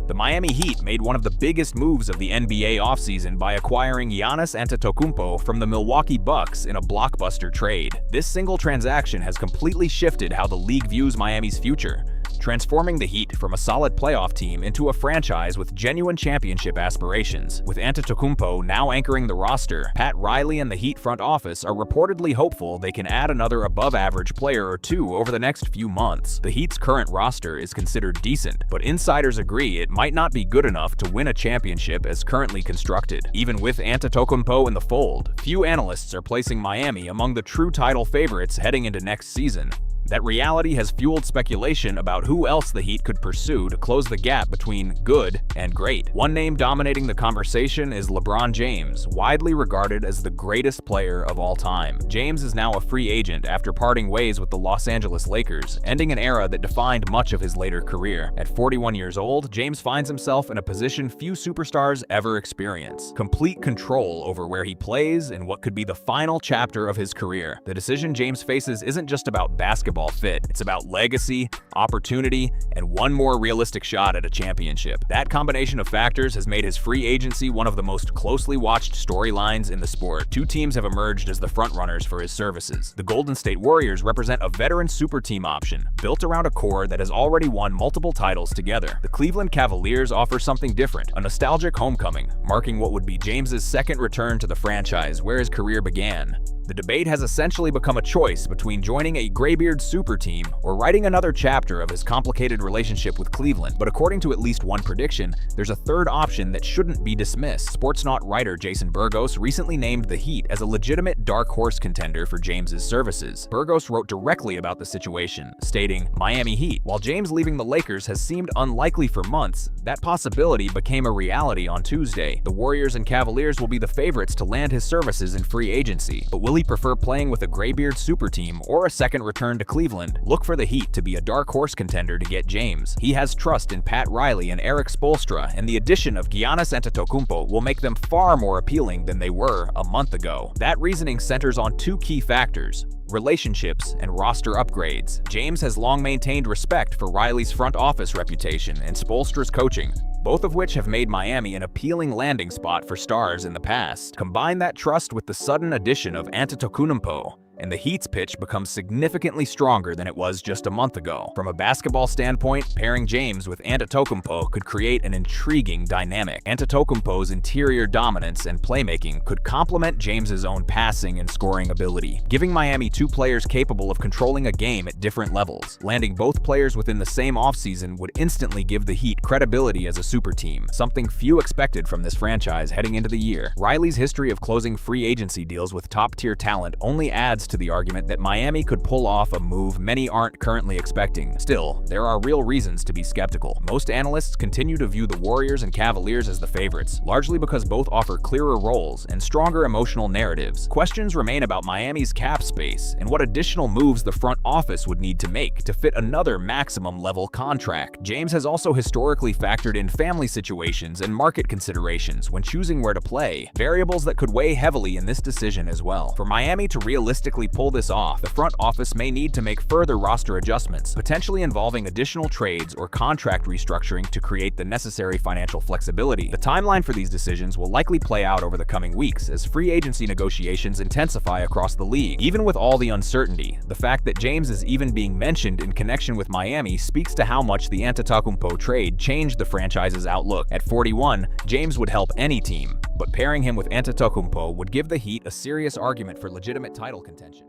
The Miami Heat made one of the biggest moves of the NBA offseason by acquiring Giannis Antetokounmpo from the Milwaukee Bucks in a blockbuster trade. This single transaction has completely shifted how the league views Miami's future, transforming the Heat from a solid playoff team into a franchise with genuine championship aspirations. With Antetokounmpo now anchoring the roster, Pat Riley and the Heat front office are reportedly hopeful they can add another above-average player or two over the next few months. The Heat's current roster is considered decent, but insiders agree it might not be good enough to win a championship as currently constructed. Even with Antetokounmpo in the fold, few analysts are placing Miami among the true title favorites heading into next season. That reality has fueled speculation about who else the Heat could pursue to close the gap between good and great. One name dominating the conversation is LeBron James, widely regarded as the greatest player of all time. James is now a free agent after parting ways with the Los Angeles Lakers, ending an era that defined much of his later career. At 41 years old, James finds himself in a position few superstars ever experience: complete control over where he plays and what could be the final chapter of his career. The decision James faces isn't just about basketball fit. It's about legacy, opportunity, and one more realistic shot at a championship. That combination of factors has made his free agency one of the most closely watched storylines in the sport. Two teams have emerged as the frontrunners for his services. The Golden State Warriors represent a veteran super team option, built around a core that has already won multiple titles together. The Cleveland Cavaliers offer something different, a nostalgic homecoming, marking what would be James's second return to the franchise where his career began. The debate has essentially become a choice between joining a graybeard super team or writing another chapter of his complicated relationship with Cleveland. But according to at least one prediction, there's a third option that shouldn't be dismissed. Sportsnaut writer Jason Burgos recently named the Heat as a legitimate dark horse contender for James's services. Burgos wrote directly about the situation, stating, "Miami Heat. While James leaving the Lakers has seemed unlikely for months, that possibility became a reality on Tuesday. The Warriors and Cavaliers will be the favorites to land his services in free agency, but will he prefer playing with a graybeard super team or a second return to Cleveland? Look for the Heat to be a dark horse contender to get James. He has trust in Pat Riley and Eric Spoelstra, and the addition of Giannis Antetokounmpo will make them far more appealing than they were a month ago." That reasoning centers on two key factors: relationships and roster upgrades. James has long maintained respect for Riley's front office reputation and Spoelstra's coaching, both of which have made Miami an appealing landing spot for stars in the past. Combine that trust with the sudden addition of Antetokounmpo, and the Heat's pitch becomes significantly stronger than it was just a month ago. From a basketball standpoint, pairing James with Antetokounmpo could create an intriguing dynamic. Antetokounmpo's interior dominance and playmaking could complement James's own passing and scoring ability, giving Miami two players capable of controlling a game at different levels. Landing both players within the same offseason would instantly give the Heat credibility as a super team, something few expected from this franchise heading into the year. Riley's history of closing free agency deals with top-tier talent only adds to the argument that Miami could pull off a move many aren't currently expecting. Still, there are real reasons to be skeptical. Most analysts continue to view the Warriors and Cavaliers as the favorites, largely because both offer clearer roles and stronger emotional narratives. Questions remain about Miami's cap space and what additional moves the front office would need to make to fit another maximum-level contract. James has also historically factored in family situations and market considerations when choosing where to play, variables that could weigh heavily in this decision as well. For Miami to realistically pull this off, the front office may need to make further roster adjustments, potentially involving additional trades or contract restructuring to create the necessary financial flexibility. The timeline for these decisions will likely play out over the coming weeks as free agency negotiations intensify across the league. Even with all the uncertainty, the fact that James is even being mentioned in connection with Miami speaks to how much the Antetokounmpo trade changed the franchise's outlook. At 41, James would help any team, but pairing him with Antetokounmpo would give the Heat a serious argument for legitimate title contention.